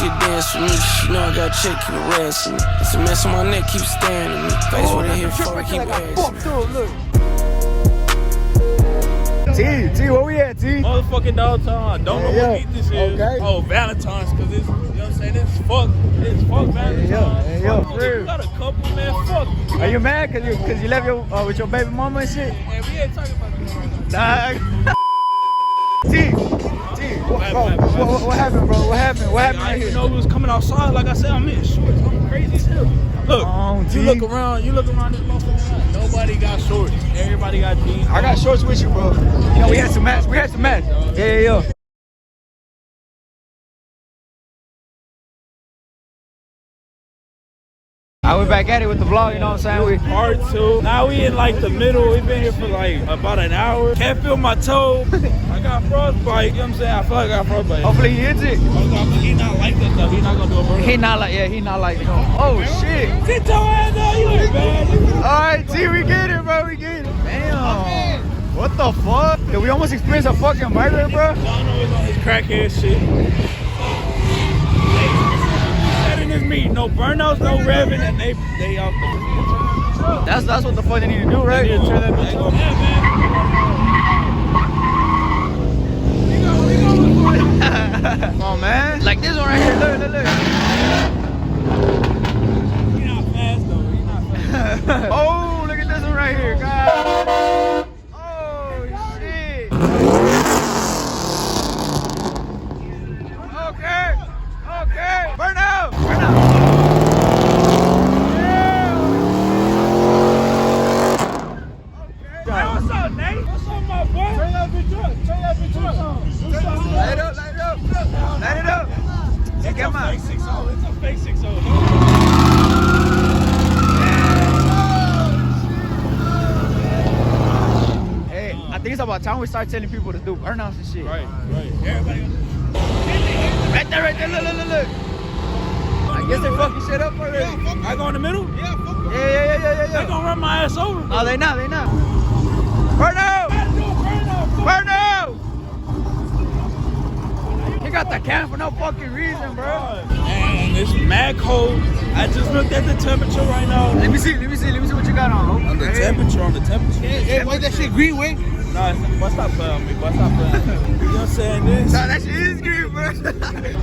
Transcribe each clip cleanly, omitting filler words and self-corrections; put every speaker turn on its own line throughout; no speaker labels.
she dance with me. She know I got a chick, keep harassing me. It's a mess on my neck, keep staring at me. Face what I hit for, keep asking me.
T, where we at, T?
Motherfucking downtown. Don't know what week this is.
Okay.
Oh, Valentine's, cause it's, you know what I'm saying? It's fuck Valentine's. You got a couple, man, fuck.
Are you mad cause you left your with your baby mama and shit?
Man, we ain't talking about this.
Nah. T, what happened, bro? What happened
I
right
didn't
here?
even know we was coming outside. Like I said, I'm in shorts. I'm crazy as hell. Look, you look around this motherfucker. Nobody got shorts. Everybody got jeans.
I got shorts with you, bro. You know, we had some match. Yeah. I went back at it with the vlog, you know what I'm saying?
Part 2. Now we in like the middle. We've been here for like about an hour. Can't feel my toe. I got frostbite. You know what I'm saying? I feel like I got frostbite.
Hopefully he hits it.
He not like that though. He not gonna do a burnout.
He not like it. Oh shit.
Sit your ass down. You ain't bad.
Alright, T, we get it, bro. We get it. Damn. What the fuck? Did we almost experience a fucking murder, bro?
Dono is on his crackhead shit. Said in this meeting, no burnouts, no revving, and they out there.
That's what the fuck they need to do, right?
They need to turn that bitch on. Yeah, man.
Come on, man. Like this one right here. Look.
He not fast though. He not fast.
Oh, look at this one right here, guys. Oh shit. Okay. Burn out.
Hey, what's up, Nate? What's up, my boy? Turn that bitch up.
Light it up. Hey, come on.
It's a fake 6-0.
Hey, I think it's about time we start telling people to do burnouts and shit.
Right. Everybody.
Right there. Look. I guess they fucking shit up already.
I go in the middle?
Yeah.
They gonna run my ass over.
No, they not. Burn out! He got the can for no fucking reason, bro.
And it's mad cold. I just looked at the temperature right now.
Let me see what you got on.
On the temperature.
Hey, why that shit green, wait?
Nah, what's up, playing me? You know what I'm saying? This.
Nah, that shit is green, bro.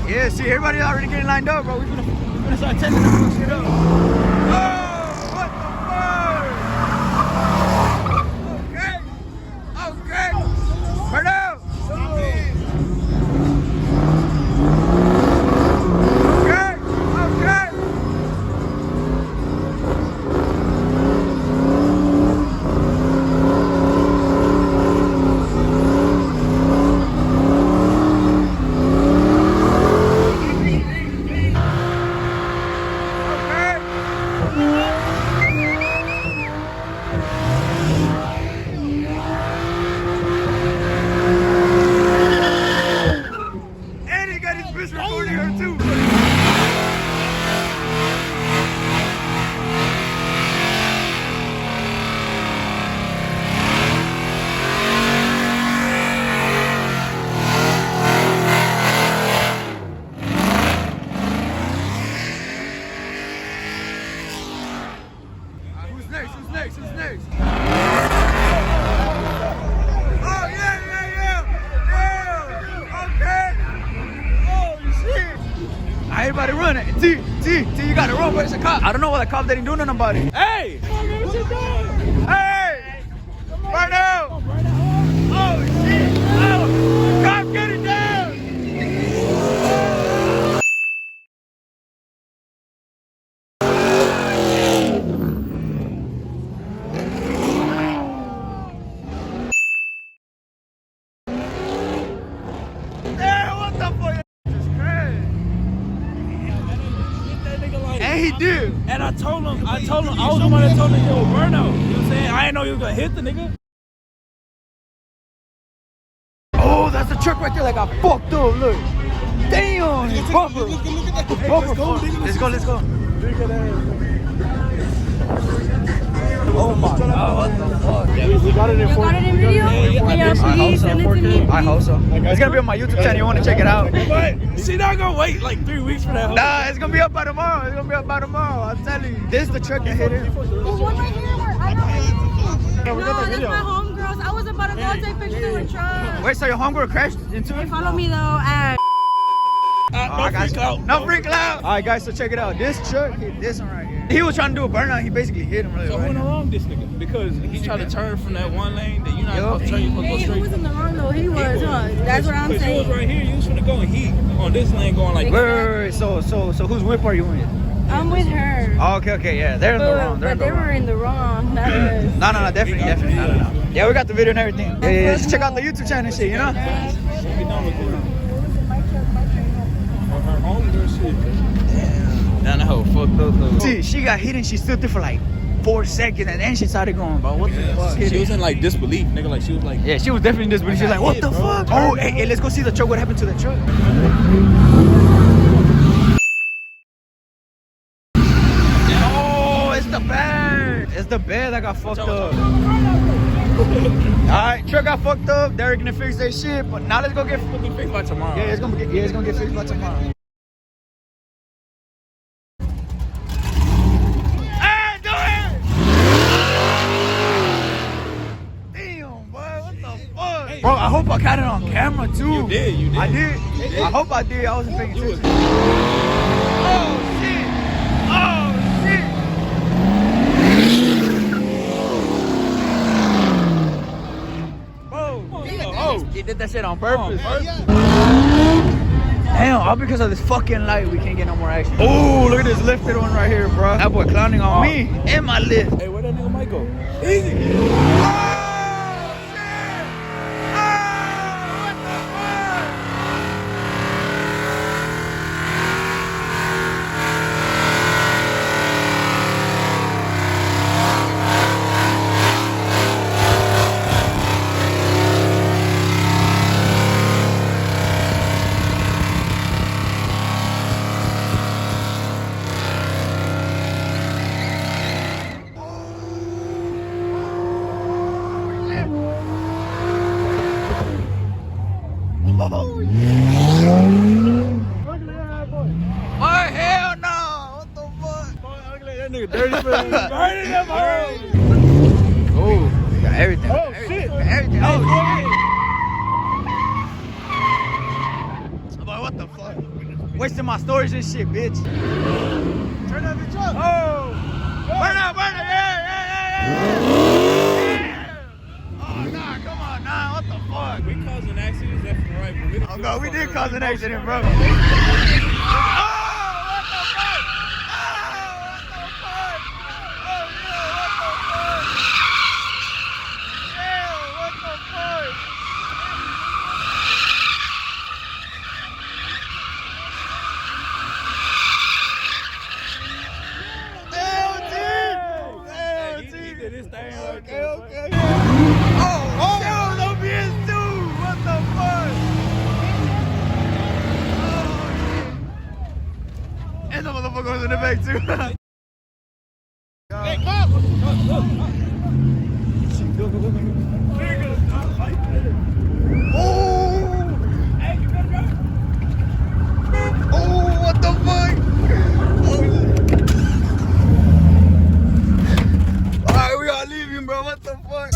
Yeah, see, everybody already getting lined up, bro. We gonna start testing that shit up. Oh, what the fuck? Okay. Burn out. Okay. Who's next? Oh, yeah. Okay. Oh, shit. Everybody running. T, you got to run, but it's a cop. I don't know why the cop didn't do nothing about it.
Hey! What you doing?
Hey! Burn out! Oh, shit! Oh, cop, get it down! And he did.
And I told him, I was the one that told him, yo, burnout. You know what I'm saying? I didn't know you was gonna hit the nigga.
Oh, that's the truck right there, like I fucked up, look. Damn, his bumper.
Look at that.
Let's go.
Look at that.
Oh my god, what the fuck?
We got it in
You got it in video? Can y'all please send it to me?
I hope so. It's gonna be on my YouTube channel. You wanna check it out?
But she not gonna wait like 3 weeks for that.
Nah, it's gonna be up by tomorrow. It's gonna be up by tomorrow. I'm telling you. This is the truck that hit it.
There's one right here where I know. No, that's my homegirls. I was about to go take pictures in the truck.
Wait, so your homegirl crashed into
Hey,
it?
follow me though at.
I got you. No freak out. All right, guys, so check it out. This truck hit this one right here. He was trying to do a burnout. He basically hit him really
So who
right
went
now.
wrong this nigga? Because he tried to turn from that one lane that you're not supposed to turn, you're supposed to go
Hey, who was
straight.
in the wrong though? He was, huh? That's what I'm
Because you was
saying.
right here, you was finna go and he on this lane going like
Wait. So whose whip are you in?
I'm with her.
Oh, okay, yeah. They're in the wrong. They're in
But
the
they were
wrong.
in the wrong, not us.
No, definitely. No. Yeah, we got the video and everything. Yeah. Just check out the YouTube channel and shit, you know?
her homegirl shit.
Damn, that hoe fucked up though. See, she got hit and she stood there for like 4 seconds and then she started going, bro. What the fuck?
She was in like disbelief, nigga. Like she was like,
Yeah, she was definitely in this, but she was like, what the fuck? Oh, hey, let's go see the truck. What happened to the truck? Oh, it's the bed. It's the bed that got fucked up. Alright, truck got fucked up. They're gonna fix their shit, but now let's go get
fixed by tomorrow.
Yeah, it's gonna get fixed by tomorrow. Hey, do it! Damn, boy, what the fuck? Bro, I hope I got it on camera too.
You did.
I did. I hope I did. I wasn't paying attention. Oh shit! Oh shit! He did that shit on purpose. Damn, all because of this fucking light, we can't get no more action. Oh, look at this lifted one right here, bro. That boy clowning on me and my lift.
Hey, where that nigga might go? Easy.
Oh, hell no! What the fuck?
That nigga dirty for
Oh, got everything.
Oh,
everything,
shit.
Everything. Oh, shit. Boy, what the fuck? Wasting my storage and shit, bitch. Turn that bitch up. Oh! Burn up, yeah. Oh, nah, come on, nah, what the fuck?
We causing accidents left and right, but we
Oh, God, we did cause an accident, bro. Oh, what the fuck? What the fuck?
He did his thing right
Okay,
there.
okay. Oh, no BS2. What the fuck? Oh, shit. And the motherfucker was in the back, too.
Hey, come!
Oh, what the fuck? Alright, we gotta leave him, bro. What the fuck?